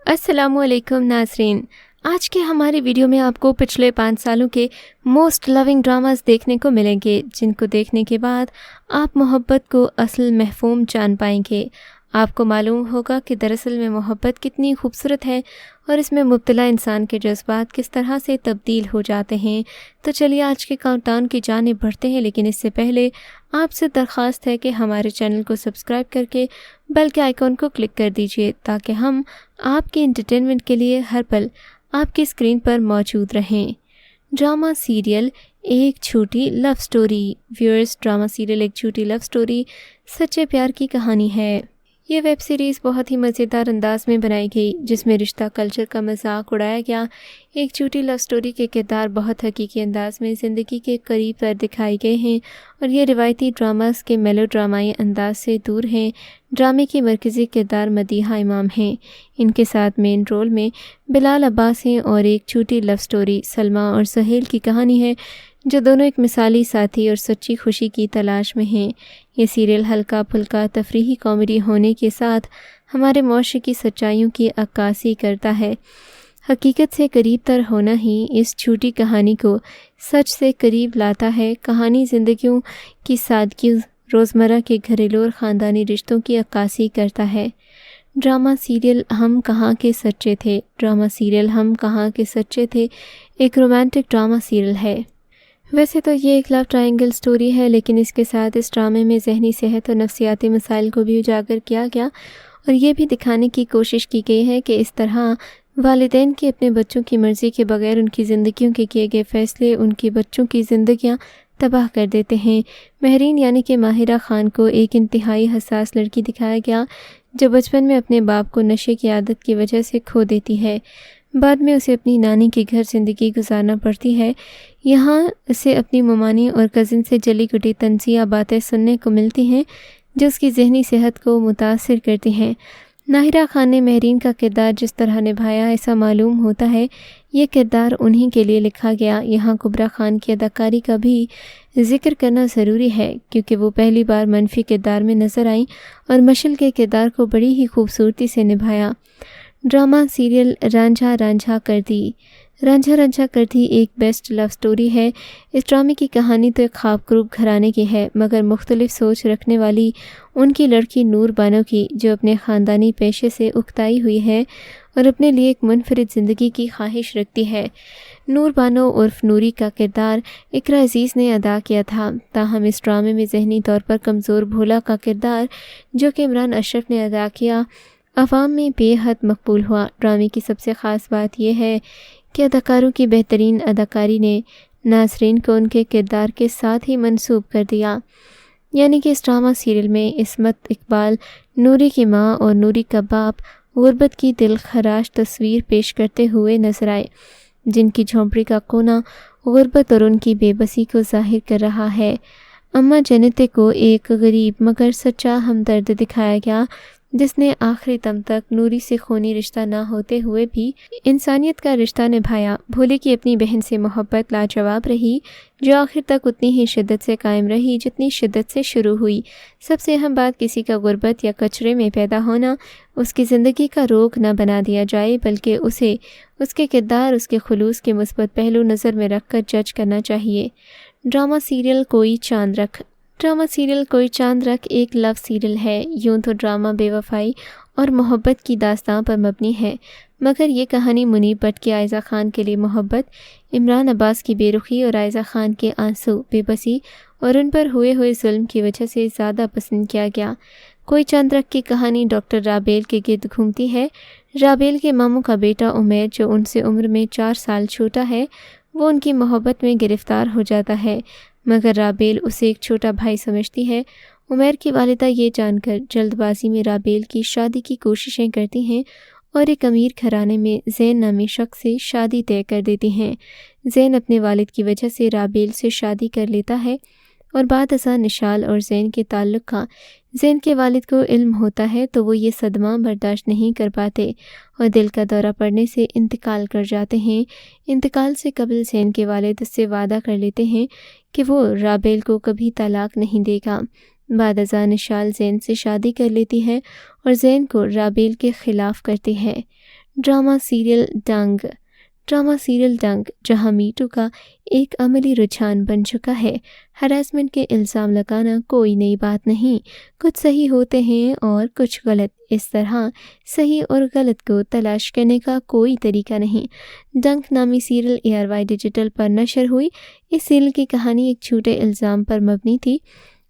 السلام علیکم ناظرین، آج کے ہماری ویڈیو میں آپ کو پچھلے 5 سالوں کے موسٹ لونگ ڈراماز دیکھنے کو ملیں گے، جن کو دیکھنے کے بعد آپ محبت کو اصل مفہوم جان پائیں گے۔ آپ کو معلوم ہوگا کہ دراصل میں محبت کتنی خوبصورت ہے اور اس میں مبتلا انسان کے جذبات کس طرح سے تبدیل ہو جاتے ہیں۔ تو چلیے آج کے کاؤنٹ ڈاؤن کی جانب بڑھتے ہیں، لیکن اس سے پہلے آپ سے درخواست ہے کہ ہمارے چینل کو سبسکرائب کر کے بیل کے آئیکن کو کلک کر دیجیے تاکہ ہم آپ کے انٹرٹینمنٹ کے لیے ہر پل آپ کی اسکرین پر موجود رہیں۔ ڈرامہ سیریل ایک چھوٹی لو سٹوری۔ ویورز، ڈرامہ سیریل ایک چھوٹی لو سٹوری سچے پیار کی کہانی ہے۔ یہ ویب سیریز بہت ہی مزیدار انداز میں بنائی گئی، جس میں رشتہ کلچر کا مذاق اڑایا گیا۔ ایک چھوٹی لو سٹوری کے کردار بہت حقیقی انداز میں زندگی کے قریب تر دکھائے گئے ہیں اور یہ روایتی ڈراماز کے میلو ڈرامائی انداز سے دور ہیں۔ ڈرامے کی مرکزی کردار مدیحہ امام ہیں۔ ان کے ساتھ مین رول میں بلال عباس ہیں اور ایک چھوٹی لو سٹوری سلمیٰ اور سہیل کی کہانی ہے، جو دونوں ایک مثالی ساتھی اور سچی خوشی کی تلاش میں ہیں۔ یہ سیریل ہلکا پھلکا تفریحی کامیڈی ہونے کے ساتھ ہمارے معاشرے کی سچائیوں کی عکاسی کرتا ہے۔ حقیقت سے قریب تر ہونا ہی اس چھوٹی کہانی کو سچ سے قریب لاتا ہے۔ کہانی زندگیوں کی سادگی، روزمرہ کے گھریلو اور خاندانی رشتوں کی عکاسی کرتا ہے۔ ڈرامہ سیریل ہم کہاں کے سچے تھے۔ ڈرامہ سیریل ہم کہاں کے سچے تھے ایک رومانٹک ڈرامہ سیریل ہے۔ ویسے تو یہ ایک لو ٹرائنگل سٹوری ہے، لیکن اس کے ساتھ اس ڈرامے میں ذہنی صحت اور نفسیاتی مسائل کو بھی اجاگر کیا گیا اور یہ بھی دکھانے کی کوشش کی گئی ہے کہ اس طرح والدین کے اپنے بچوں کی مرضی کے بغیر ان کی زندگیوں کے کیے گئے فیصلے ان کی بچوں کی زندگیاں تباہ کر دیتے ہیں۔ مہرین یعنی کہ ماہرہ خان کو ایک انتہائی حساس لڑکی دکھایا گیا جو بچپن میں اپنے باپ کو نشے کی عادت کی وجہ سے کھو دیتی ہے۔ بعد میں اسے اپنی نانی کے گھر زندگی گزارنا پڑتی ہے۔ یہاں اسے اپنی ممانی اور کزن سے جلی کٹی طنزیہ باتیں سننے کو ملتی ہیں جو اس کی ذہنی صحت کو متاثر کرتی ہیں۔ ناہرہ خان نے مہرین کا کردار جس طرح نبھایا، ایسا معلوم ہوتا ہے یہ کردار انہی کے لیے لکھا گیا۔ یہاں کبریٰ خان کی اداکاری کا بھی ذکر کرنا ضروری ہے کیونکہ وہ پہلی بار منفی کردار میں نظر آئیں اور مشل کے کردار کو بڑی ہی خوبصورتی سے نبھایا۔ ڈرامہ سیریل رانجھا رانجھا کر دی۔ رانجھا رانجھا کر دی ایک بیسٹ لو سٹوری ہے۔ اس ڈرامے کی کہانی تو ایک خواب گروپ گھرانے کی ہے، مگر مختلف سوچ رکھنے والی ان کی لڑکی نور بانو کی، جو اپنے خاندانی پیشے سے اکتائی ہوئی ہے اور اپنے لیے ایک منفرد زندگی کی خواہش رکھتی ہے۔ نور بانو عرف نوری کا کردار اقرا عزیز نے ادا کیا تھا، تاہم اس ڈرامے میں ذہنی طور پر کمزور بھولا کا کردار جو کہ عمران اشرف نے ادا کیا، عوام میں بے حد مقبول ہوا۔ ڈرامے کی سب سے خاص بات یہ ہے کہ اداکاروں کی بہترین اداکاری نے ناظرین کو ان کے کردار کے ساتھ ہی منسوب کر دیا، یعنی کہ اس ڈرامہ سیریل میں عصمت اقبال نوری کی ماں اور نوری کا باپ غربت کی دلخراش تصویر پیش کرتے ہوئے نظر آئے، جن کی جھونپڑی کا کونا غربت اور ان کی بے بسی کو ظاہر کر رہا ہے۔ اماں جنتے کو ایک غریب مگر سچا ہمدرد دکھایا گیا جس نے آخری دم تک نوری سے خونی رشتہ نہ ہوتے ہوئے بھی انسانیت کا رشتہ نبھایا۔ بھولے کی اپنی بہن سے محبت لاجواب رہی، جو آخر تک اتنی ہی شدت سے قائم رہی جتنی شدت سے شروع ہوئی۔ سب سے اہم بات، کسی کا غربت یا کچرے میں پیدا ہونا اس کی زندگی کا روگ نہ بنا دیا جائے، بلکہ اسے اس کے کردار، اس کے خلوص کے مثبت پہلو نظر میں رکھ کر جج کرنا چاہیے۔ ڈرامہ سیریل کوئی چاند رکھ۔ ڈرامہ سیریل کوئی چاند رکھ ایک لو سیریل ہے۔ یوں تو ڈرامہ بے وفائی اور محبت کی داستان پر مبنی ہے، مگر یہ کہانی منیب بٹ کی عائزہ خان کے لیے محبت، عمران عباس کی بے رخی اور عائزہ خان کے آنسو، بے بسی اور ان پر ہوئے ظلم کی وجہ سے زیادہ پسند کیا گیا۔ کوئی چاند رکھ کی کہانی ڈاکٹر رابیل کے گرد گھومتی ہے۔ رابیل کے ماموں کا بیٹا عمیر، جو ان سے عمر میں 4 سال چھوٹا ہے، وہ ان کی محبت میں گرفتار ہو جاتا ہے، مگر رابیل اسے ایک چھوٹا بھائی سمجھتی ہے۔ عمیر کی والدہ یہ جان کر جلد بازی میں رابیل کی شادی کی کوششیں کرتی ہیں اور ایک امیر گھرانے میں زین نامی شخص سے شادی طے کر دیتی ہیں۔ زین اپنے والد کی وجہ سے رابیل سے شادی کر لیتا ہے اور بعد ازاں نشال اور زین کے تعلق کا زین کے والد کو علم ہوتا ہے تو وہ یہ صدمہ برداشت نہیں کر پاتے اور دل کا دورہ پڑنے سے انتقال کر جاتے ہیں۔ انتقال سے قبل زین کے والد اس سے وعدہ کر لیتے ہیں کہ وہ رابیل کو کبھی طلاق نہیں دے گا۔ بعد ازاں نشال زین سے شادی کر لیتی ہے اور زین کو رابیل کے خلاف کرتی ہے۔ ड्रामा सीरियल डंग जहां मीटू का एक अमली रुझान बन चुका है। हरासमेंट के इल्ज़ाम लगाना कोई नई बात नहीं, कुछ सही होते हैं और कुछ गलत। इस तरह सही और गलत को तलाश करने का कोई तरीका नहीं। डंक नामी सीरियल ARY डिजिटल पर नशर हुई। इस सीरियल की कहानी एक झूठे इल्ज़ाम पर मबनी थी।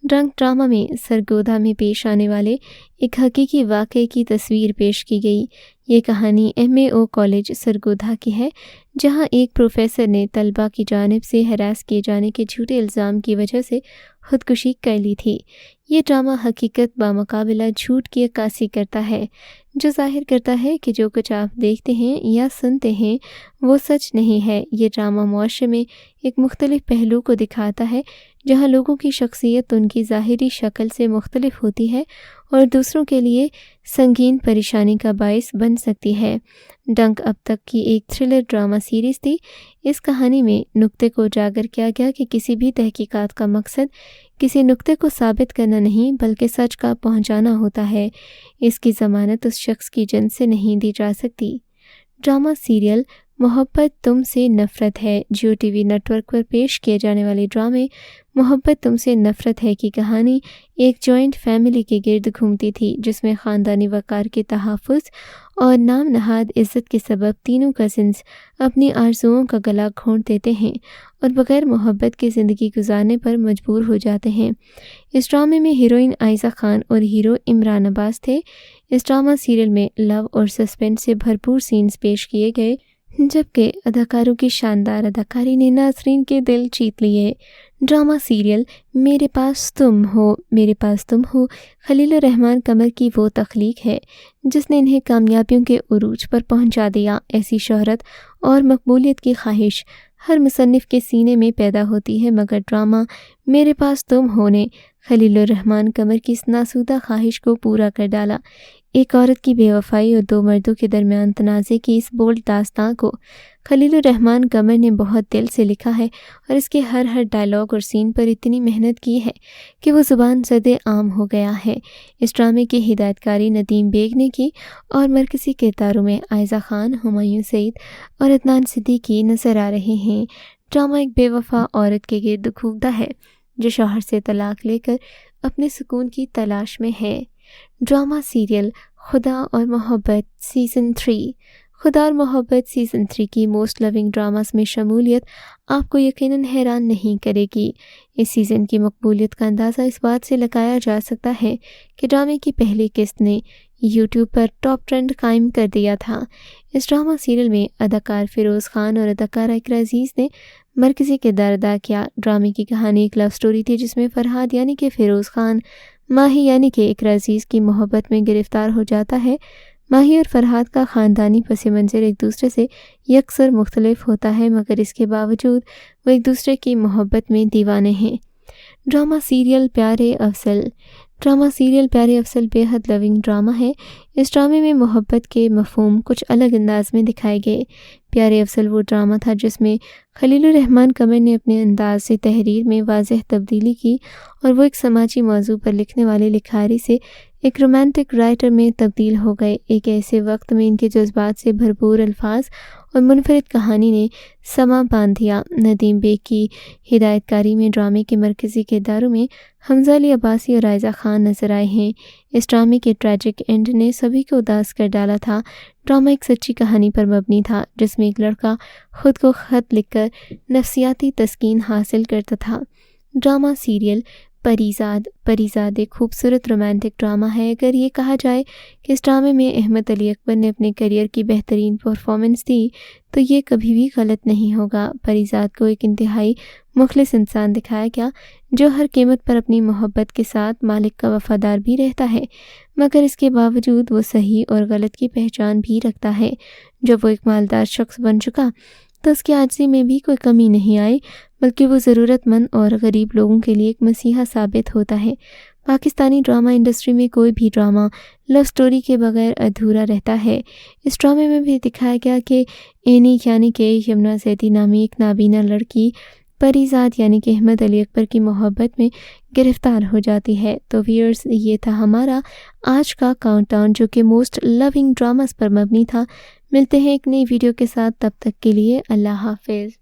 डंक ड्रामा में सरगोधा में पेश आने वाले एक हकीकी वाक़े की तस्वीर पेश की गई। ये कहानी MAO कॉलेज सरगोधा की है, जहां एक प्रोफेसर ने तलबा की जानिब से हरास किए जाने के झूठे इल्ज़ाम की वजह से ख़ुदकुशी कर ली थी। ये ड्रामा हकीकत बामुकाबला झूठ की अक्कासी करता है, जो ज़ाहिर करता है कि जो कुछ आप देखते हैं या सुनते हैं वो सच नहीं है। ये ड्रामा मुआशरे में एक मुख्तलिफ पहलू को दिखाता है, जहाँ लोगों की शख्सियत उनकी ज़ाहिरी शक्ल से मुख्तलिफ होती है और दूसरों के लिए संगीन परेशानी का बायस बन सकती है। डंक अब तक की एक थ्रिलर ड्रामा सीरीज़ थी। इस कहानी में नुक्ते को उजागर किया गया कि किसी भी तहकीकात का मकसद किसी नुक्ते को साबित करना नहीं, बल्कि सच का पहुंचाना होता है। इसकी ज़मानत उस शख्स की जन से नहीं दी जा सकती। ड्रामा सीरियल मोहब्बत तुमसे नफ़रत है। जियो TV नेटवर्क पर पेश किए जाने वाले ड्रामे मोहब्बत तुमसे नफ़रत है की कहानी एक जॉइंट फैमिली के गिर्द घूमती थी, जिसमें ख़ानदानी वक़ार के तहफ़्फ़ुज़ और नाम नहाद इज़्ज़त के सबब तीनों कज़िन्स अपनी आरज़ुओं का गला घोंट देते हैं और बग़ैर मोहब्बत की ज़िंदगी गुजारने पर मजबूर हो जाते हैं। इस ड्रामे में हीरोइन आयज़ा खान और हीरो इमरान अब्बास थे। इस ड्रामा सीरियल में लव और सस्पेंस से भरपूर सीन्स पेश किए गए, जबकि अदाकारों की शानदार अदाकारी ने नाज़रीन के दिल जीत लिए। ड्रामा सीरियल मेरे पास तुम हो खलीलुर रहमान कमर की वो तख्लीक है जिसने इन्हें कामयाबियों के उरूज पर पहुंचा दिया। ऐसी शोहरत और मकबूलियत की ख्वाहिश हर मुसन्निफ़ के सीने में पैदा होती है, मगर ड्रामा मेरे पास तुम हो ने खलीलुर रहमान कमर की इस नासूदा ख्वाहिश को पूरा कर डाला। एक औरत की बेवफाई और दो मर्दों के दरमियान तनाज़े की इस बोल्ड दास्तां को खलीलुर रहमान कमर ने बहुत दिल से लिखा है और इसके हर डायलॉग और सीन पर इतनी मेहनत की है कि वो ज़ुबान ज़दे आम हो गया है। इस ड्रामे की हिदायतकारी नदीम बेग ने की और मरकज़ी किरदारों में आयज़ा खान, हुमायूं सईद और अदनान सिद्दीकी नज़र आ रहे हैं। ड्रामा एक बेवफा औरत के गिर्द घूमता है जो शौहर से तलाक लेकर अपने सुकून की तलाश में है। ड्रामा सीरियल खुदा और मोहब्बत सीज़न 3। खुदा और मोहब्बत सीज़न 3 की मोस्ट लविंग ड्रामास में शमूलियत आपको यकीनन हैरान नहीं करेगी। इस सीज़न की मकबूलियत का अंदाज़ा इस बात से लगाया जा सकता है कि ड्रामे की पहली किस्त ने YouTube पर टॉप ट्रेंड कायम कर दिया था। इस ड्रामा सीरियल में अदाकार फ़िरोज़ खान और अदाकारा इकरा अज़ीज़ ने मरकज़ी किरदार अदा किया। ड्रामे की कहानी एक लव स्टोरी थी जिसमें फ़रहाद यानी कि फ़िरोज़ खान माही यानी कि इकरा अज़ीज़ की मोहब्बत में गिरफ़्तार हो जाता है। माही और फ़रहाद का ख़ानदानी पस मंज़र एक दूसरे से यकसर मुख्तलिफ होता है, मगर इसके बावजूद वो एक दूसरे की मोहब्बत में दीवाने हैं। ड्रामा सीरियल प्यारे अफसल। ड्रामा सीरियल प्यारे अफसल बेहद लविंग ड्रामा है। इस ड्रामे में मोहब्बत के मफ़हूम कुछ अलग अंदाज में दिखाए गए। प्यारे अफसल वो ड्रामा था जिसमें खलीलुर रहमान कमर ने अपने अंदाज से तहरीर में वाज़ेह तब्दीली की और वो एक समाजी मौजू पर लिखने वाले लिखारी से एक रोमांटिक राइटर में तब्दील हो गए। एक ऐसे वक्त में इनके जज्बात से भरपूर अल्फाज और मुनफरिद कहानी ने समा बांध दिया। नदीम बेग की हिदायतकारी में ड्रामे के मरकज़ी किरदारों में हमज़ा अली अब्बासी और आयज़ा खान नज़र आए हैं। इस ड्रामे के ट्रैजिक एंड ने सभी को उदास कर डाला था। ड्रामा एक सच्ची कहानी पर मबनी था जिसमें एक लड़का ख़ुद को ख़त लिखकर नफ्सियाती तस्कीन हासिल करता था। ड्रामा सीरियल परीज़ाद एक खूबसूरत रोमांटिक ड्रामा है। अगर ये कहा जाए कि इस ड्रामे में अहमद अली अकबर ने अपने करियर की बेहतरीन परफॉर्मेंस दी तो ये कभी भी गलत नहीं होगा। परीज़ाद को एक इंतहाई मुखलिस इंसान दिखाया गया जो हर कीमत पर अपनी मोहब्बत के साथ मालिक का वफ़ादार भी रहता है, मगर इसके बावजूद वो सही और गलत की पहचान भी रखता है। जब वो एक मालदार शख्स बन चुका तो उसकी आजिज़ी में भी कोई कमी नहीं आई, बल्कि वो ज़रूरतमंद और गरीब लोगों के लिए एक मसीहा साबित होता है। पाकिस्तानी ड्रामा इंडस्ट्री में कोई भी ड्रामा लव स्टोरी के बगैर अधूरा रहता है। इस ड्रामे में भी दिखाया गया कि एनी यानी कि यमुना ज़ैदी नामी एक नाबीना लड़की परीज़ाद यानी कि अहमद अली अकबर की मोहब्बत में गिरफ़्तार हो जाती है। तो व्यूअर्स, ये था हमारा आज का काउंटडाउन जो कि मोस्ट लविंग ड्रामास पर मबनी था। ملتے ہیں ایک نئی ویڈیو کے ساتھ، تب تک کے لیے اللہ حافظ۔